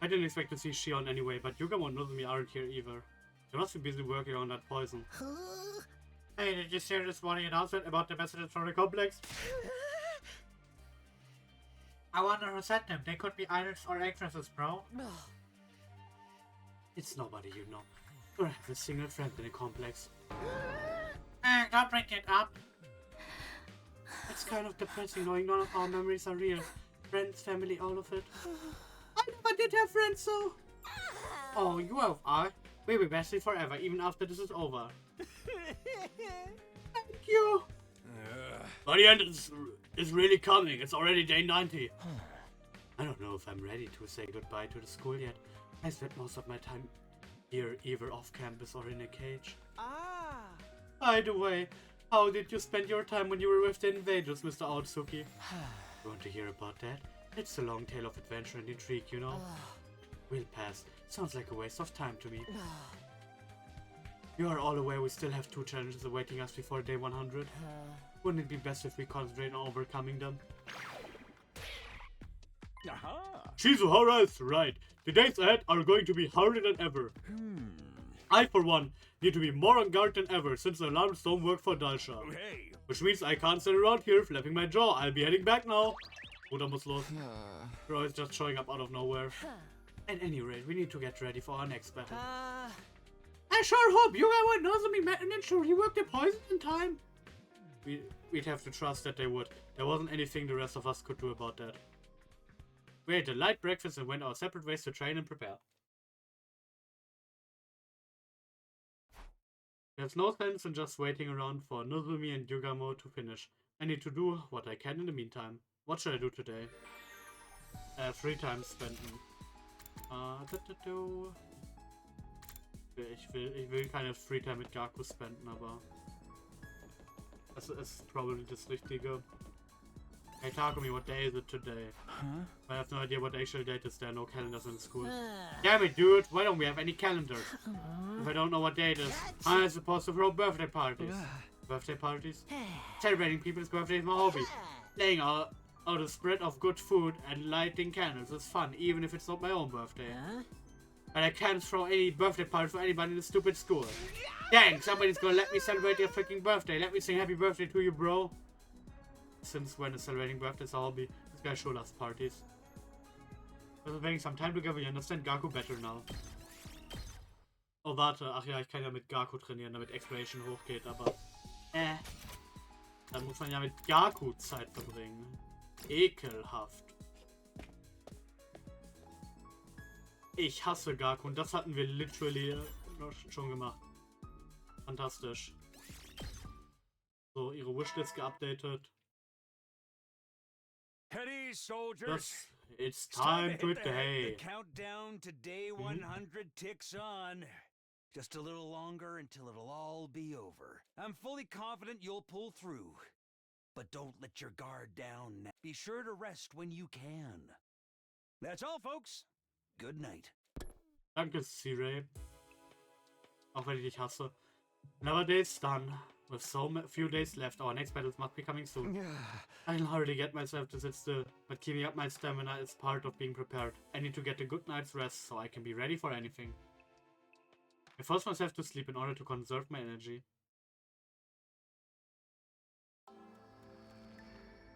I didn't expect to see Shion anyway, but Yugamo and Nozomi aren't here either. They must be busy working on that poison. Hey, did you hear this morning announcement about the messages from the complex? I wonder who sent them. They could be idols or actresses, bro. It's nobody you know. Or have a single friend in the complex. Don't bring it up. It's kind of depressing knowing none of our memories are real. Friends, family, all of it. I never did have friends, so... Oh, you have I. We'll be besties forever, even after this is over. Thank you. But the end is really coming. It's already day 90. I don't know if I'm ready to say goodbye to the school yet. I spent most of my time here, either off campus or in a cage. Ah! By the way, how did you spend your time when you were with the invaders, Mr. Aotsuki? You want to hear about that? It's a long tale of adventure and intrigue, you know? We'll pass. Sounds like a waste of time to me. You are all aware we still have 2 challenges awaiting us before day 100. Wouldn't it be best if we concentrate on overcoming them? Shizuhara is right. The days ahead are going to be harder than ever. I, for one, need to be more on guard than ever since the alarms don't work for Dahl'xia. Hey. Which means I can't stand around here flapping my jaw. I'll be heading back now. Oder muss los. Bro is just showing up out of nowhere. At any rate, we need to get ready for our next battle. I sure hope Yugamo and Nozomi managed to rework the poison in time. We'd have to trust that they would. There wasn't anything the rest of us could do about that. We ate a light breakfast and went our separate ways to train and prepare. There's no sense in just waiting around for Nozomi and Yugamo to finish. I need to do what I can in the meantime. What should I do today? Free time spenden. Ich will keine Free Time mit Gaku spenden, aber das ist probably das Richtige. Hey Takumi, what day is it today? I have no idea what the actual date is. There are no calendars in the school. Damn it, dude! Why don't we have any calendars? If I don't know what day it is, how am I supposed to throw birthday parties? Birthday parties? Celebrating people's birthdays is my hobby. Laying out a spread of good food and lighting candles is fun, even if it's not my own birthday. But I can't throw any birthday party for anybody in the stupid school. Dang, somebody's gonna let me celebrate your freaking birthday. Let me sing happy birthday to you, bro. Since when is celebrating birthdays a hobby? This guy showed us parties. After spending some time together, we understand Gaku better now. Oh, warte. Ach ja, ich kann ja mit Gaku trainieren, damit Exploration hochgeht, aber... Dann muss man ja mit Gaku Zeit verbringen. Ekelhaft. Ich hasse Gaku und das hatten wir literally schon gemacht. Fantastisch. So, ihre Wishlist geupdatet. Heady soldiers. It's time to hit the hay. The countdown to day 100 ticks on. Just a little longer until it'll all be over. I'm fully confident you'll pull through. But don't let your guard down. Be sure to rest when you can. That's all, folks. Good night. Danke, C-Ray. Auch wenn ich dich hasse. Another day is done. With so few days left, our next battles must be coming soon. I can hardly get myself to sit still, but keeping up my stamina is part of being prepared. I need to get a good night's rest so I can be ready for anything. I force myself to sleep in order to conserve my energy.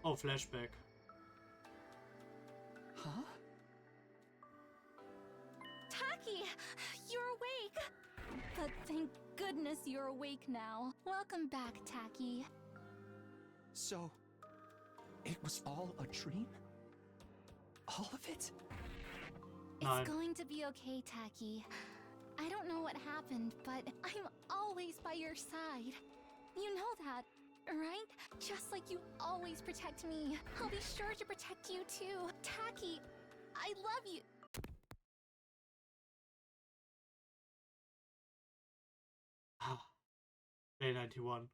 Oh, flashback. Huh? Taki! You're awake! But thank goodness you're awake now. Welcome back, Taki. So, it was all a dream? All of it? It's going to be okay, Taki. I don't know what happened, but I'm always by your side. You know that, right? Just like you always protect me. I'll be sure to protect you too. Taki, I love you. Day 91.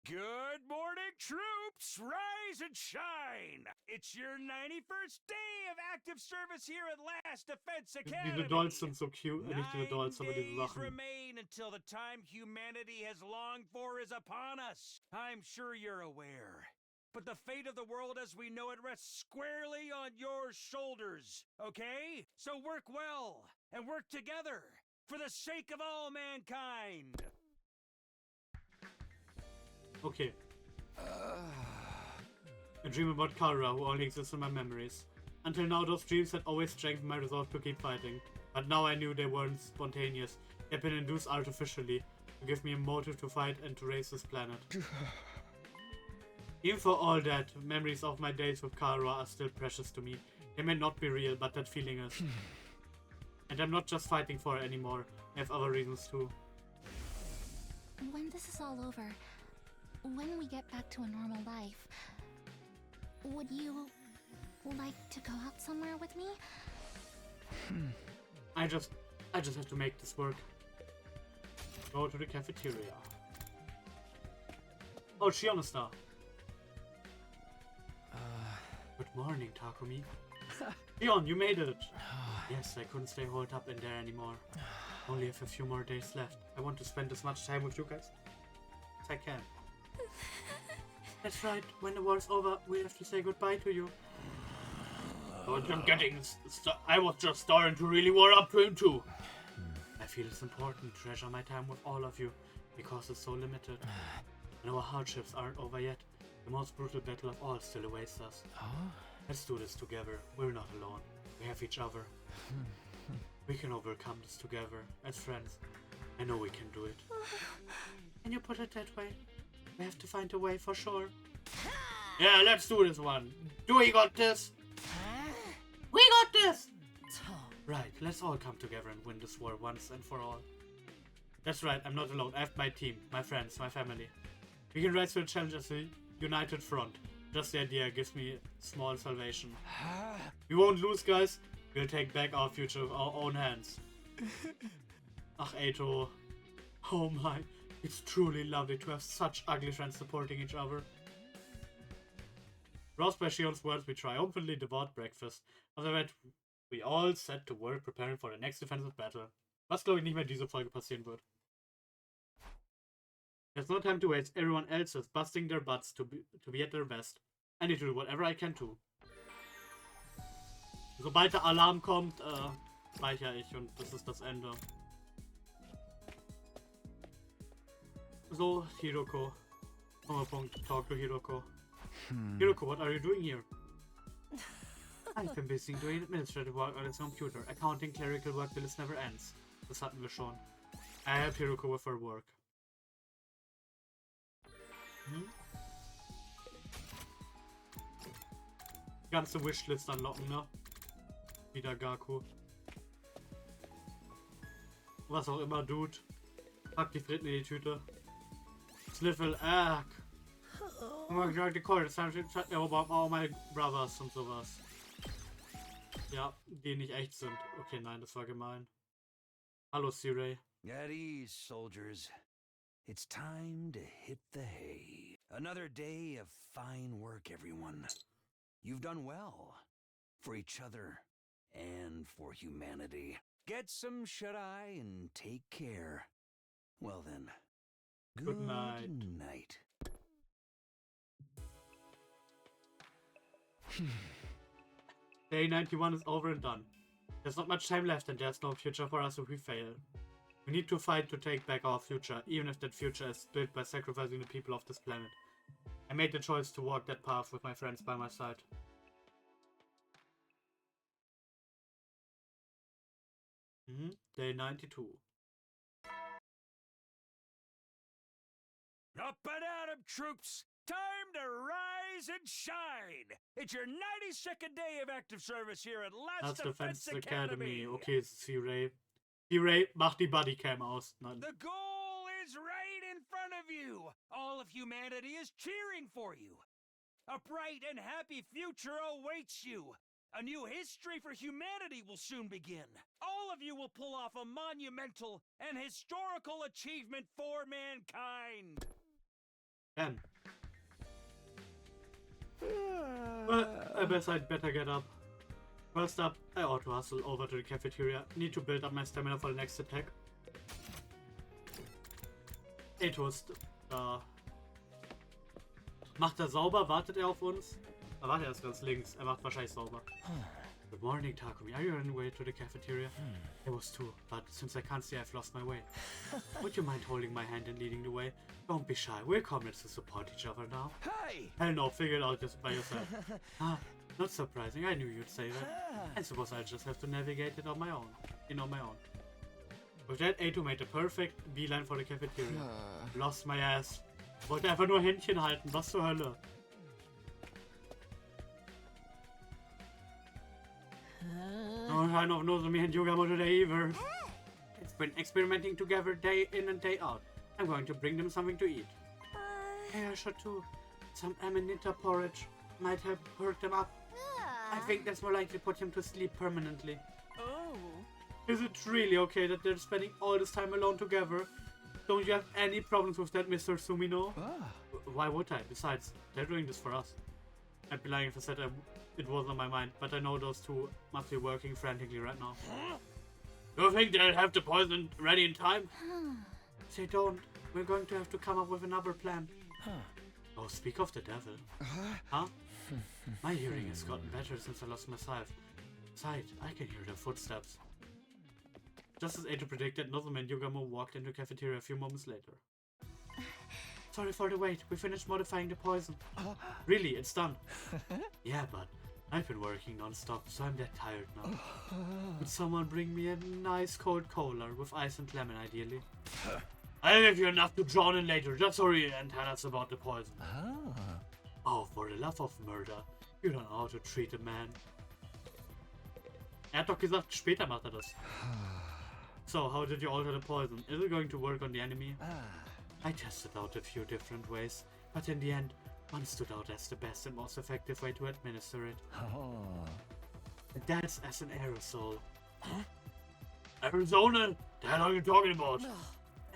Good morning, troops! Rise and shine! It's your 91st day of active service here at Last Defense Academy. Diese Dolls sind so cute. Nicht diese Dolls, aber diese 9 days Sachen. remain until the time humanity has longed for is upon us. I'm sure you're aware. But the fate of the world as we know it rests squarely on your shoulders, okay? So work well and work together for the sake of all mankind. Okay. A dream about Kara, who only exists in my memories. Until now, those dreams had always strengthened my resolve to keep fighting. But now I knew they weren't spontaneous. They'd been induced artificially, to give me a motive to fight and to raise this planet. Even for all that, memories of my days with Kara are still precious to me. They may not be real, but that feeling is. And I'm not just fighting for her anymore. I have other reasons too. When this is all over, when we get back to a normal life, would you like to go out somewhere with me? I just have to make this work. Go to the cafeteria. Oh, Shion's there. Good morning, Takumi. Shion, you made it! Yes, I couldn't stay holed up in there anymore. Only have a few more days left. I want to spend as much time with you guys as I can. That's right, when the war's over, we have to say goodbye to you. Oh, I was just starting to really warm up to him too. I feel it's important to treasure my time with all of you, because it's so limited. And our hardships aren't over yet. The most brutal battle of all still awaits us. Let's do this together. We're not alone. We have each other. We can overcome this together, as friends. I know we can do it. Can you put it that way? We have to find a way for sure. Yeah, let's do this one. Do we got this? We got this! Right, let's all come together and win this war once and for all. That's right, I'm not alone. I have my team, my friends, my family. We can rise to the challenge as a united front. Just the idea gives me small salvation. We won't lose, guys. We'll take back our future with our own hands. Ach, Eito. Oh my. It's truly lovely to have such ugly friends supporting each other. Roused by Shion's words, we triumphantly devoured breakfast. After that, we all set to work preparing for the next defensive battle. Was, glaube ich, nicht mehr diese Folge passieren wird. There's no time to waste. Everyone else is busting their butts to be at their best. I need to do whatever I can too. Sobald der Alarm kommt, speichere ich und das ist das Ende. So, Hiroko. Talk to Hiroko. Hiroko, what are you doing here? I've been busy doing administrative work on its computer. Accounting, clerical work, the list never ends. Das hatten wir schon. I help Hiroko with her work. Ganze Wishlist anlocken, ne? Wieder Gaku. Was auch immer, Dude. Pack die Fritten in die Tüte. Sniffle, Oh my god, the call. It's time to chat about all my brothers und sowas. Ja, die nicht echt sind. Okay, nein, das war gemein. Hallo, C-Ray. At ease, soldiers. It's time to hit the hay. Another day of fine work, everyone. You've done well. For each other and for humanity. Get some shut-eye and take care. Well then, Good night. night. Day 91 is over and done. There's not much time left and there's no future for us if we fail. We need to fight to take back our future, even if that future is built by sacrificing the people of this planet. I made the choice to walk that path with my friends by my side. Day 92. Up and at 'em, troops! Time to rise and shine! It's your 92nd day of active service here at Last Defense Academy. Okay, es ist C-Ray. C-Ray, mach die Bodycam aus. Nein. The goal is right in front of you! All of humanity is cheering for you! A bright and happy future awaits you! A new history for humanity will soon begin! All of you will pull off a monumental and historical achievement for mankind! Then. Well, I guess I'd better get up. First up, I ought to hustle over to the cafeteria. Need to build up my stamina for the next attack. Ey, Toast. Macht er sauber? Wartet er auf uns? Ah, warte, er ist ganz links. Er macht wahrscheinlich sauber. Good morning, Takumi. Are you on your way to the cafeteria? I was too, but since I can't see, I've lost my way. Would you mind holding my hand and leading the way? Don't be shy. We're comrades to support each other now. Hey! Hell no, figure it out just by yourself. Not surprising. I knew you'd say that. I suppose I'll just have to navigate it on my own. With that, A2 made a perfect beeline for the cafeteria. Lost my ass. Wollte einfach nur Händchen halten. Was zur Hölle? No sign of Nozomi and Yugamo today either. It's been experimenting together day in and day out. I'm going to bring them something to eat. Hey, I should too. Some amanita porridge might have perked them up. I think that's more likely to put him to sleep permanently. Oh. Is it really okay that they're spending all this time alone together? Don't you have any problems with that, Mr. Sumino? Why would I? Besides, they're doing this for us. I'd be lying if I said it wasn't on my mind, but I know those two must be working frantically right now. You think they'll have the poison ready in time? They don't. We're going to have to come up with another plan. Oh, speak of the devil. Huh? My hearing has gotten better since I lost my sight. I can hear their footsteps. Just as Eito predicted, Nozomi and Yugamo walked into the cafeteria a few moments later. Sorry for the wait. We finished modifying the poison. Really, it's done. Yeah, but I've been working non-stop, so I'm that tired now. Could someone bring me a nice cold cola with ice and lemon, ideally? I'll give you enough to drown in later. Just hurry and tell us about the poison. Oh, for the love of murder. You don't know how to treat a man. Er hat doch gesagt, später macht er das. So, how did you alter the poison? Is it going to work on the enemy? I tested out a few different ways, but in the end, one stood out as the best and most effective way to administer it. And that's as an aerosol. Arizona? The hell are you talking about?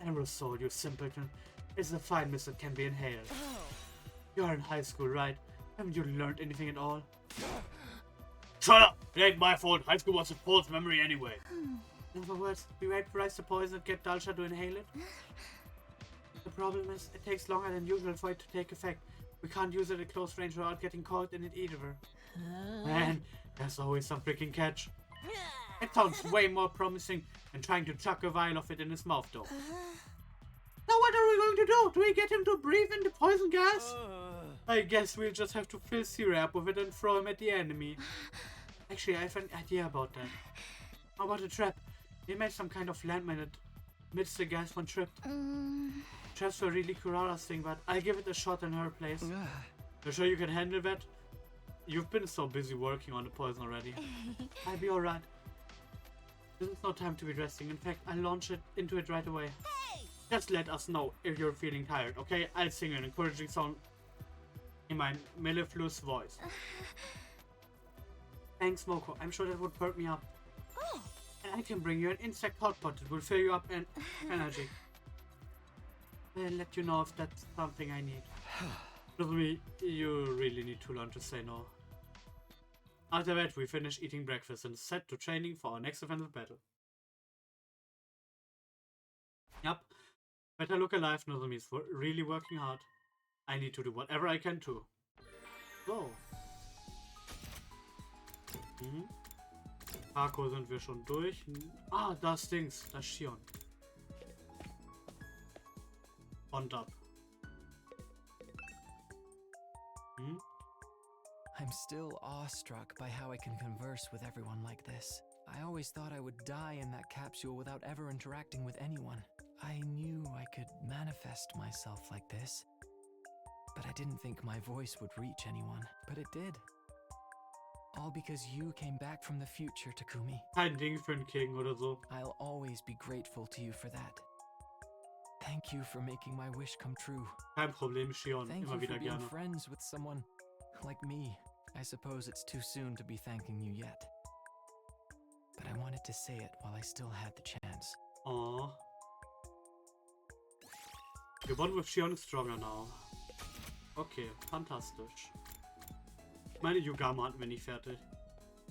Aerosol, you simpleton, is a fine mist that can be inhaled. You're in high school, right? Haven't you learned anything at all? Shut up! It ain't my fault. High school was a false memory anyway. In other words, we vaporize the poison and get Dahl'xia to inhale it? The problem is, it takes longer than usual for it to take effect. We can't use it at close range without getting caught in it either. Man, there's always some freaking catch. It sounds way more promising than trying to chuck a vial of it in his mouth, though. Now what are we going to do? Do we get him to breathe in the poison gas? I guess we'll just have to fill Siri up with it and throw him at the enemy. Actually, I have an idea about that. How about a trap? We made some kind of landmine that emits the gas when tripped. Traps were really Kurara's thing, but I'll give it a shot in her place. You sure you can handle that? You've been so busy working on the poison already. I'll be alright. This is no time to be resting. In fact, I'll launch it into it right away. Hey! Just let us know if you're feeling tired, okay? I'll sing an encouraging song in my mellifluous voice. Thanks, Moko. I'm sure that would perk me up. Oh. And I can bring you an insect hot pot that will fill you up in energy. I'll let you know if that's something I need. Nozomi, you really need to learn to say no. After that, we finish eating breakfast and set to training for our next offensive battle. Better look alive, Nozomi is really working hard. I need to do whatever I can too. So. Parkour sind wir schon durch. Ah, das Dings. Das Shion. Und ab. I'm still awestruck by how I can converse with everyone like this. I always thought I would die in that capsule without ever interacting with anyone. I knew I could manifest myself like this, but I didn't think my voice would reach anyone. But it did. All because you came back from the future, Takumi. Kein Ding für einen King oder so. I'll always be grateful to you for that. Thank you for making my wish come true. Kein Problem, Shion. Thank Immer you wieder for being gerne. friends with someone like me. I suppose it's too soon to be thanking you yet. But I wanted to say it while I still had the chance. Oh. Your bond with Shion is stronger now. Okay, fantastisch. Ich meine, Yugama hatten wir nicht fertig.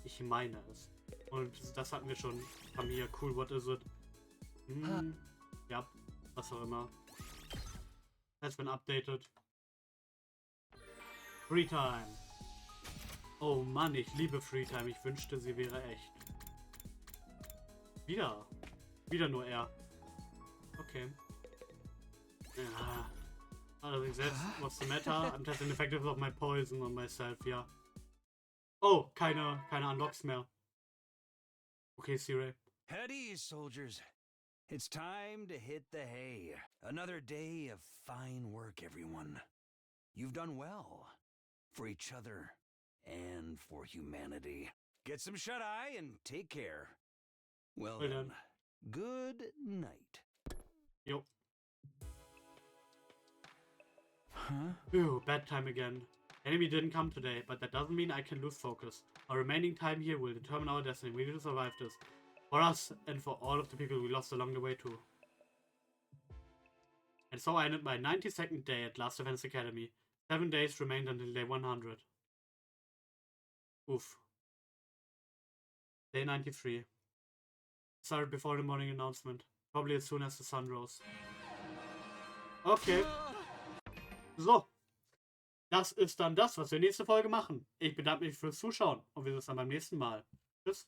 Ich meine es. Und das hatten wir schon. Haben hier, cool, what is it? Ja, was auch immer. Has been updated. Free Time. Oh Mann, ich liebe Free Time. Ich wünschte, sie wäre echt. Wieder nur er. Okay. Ja. Also selbst, what's the matter? I'm testing the effectiveness of my poison on myself, ja. Oh, keine Unlocks mehr. Okay, Siri. At ease, soldiers. It's time to hit the hay. Another day of fine work, everyone. You've done well. For each other and for humanity. Get some shut-eye and take care. Well then, good night. Jo. Huh? Ooh, bad time again. Enemy didn't come today, but that doesn't mean I can lose focus. Our remaining time here will determine our destiny. We need to survive this. For us, and for all of the people we lost along the way too. And so I ended my 92nd day at Last Defense Academy. 7 days remained until day 100. Oof. Day 93. Started before the morning announcement. Probably as soon as the sun rose. Okay. So. Das ist dann das, was wir nächste Folge machen. Ich bedanke mich fürs Zuschauen und wir sehen uns dann beim nächsten Mal. Tschüss.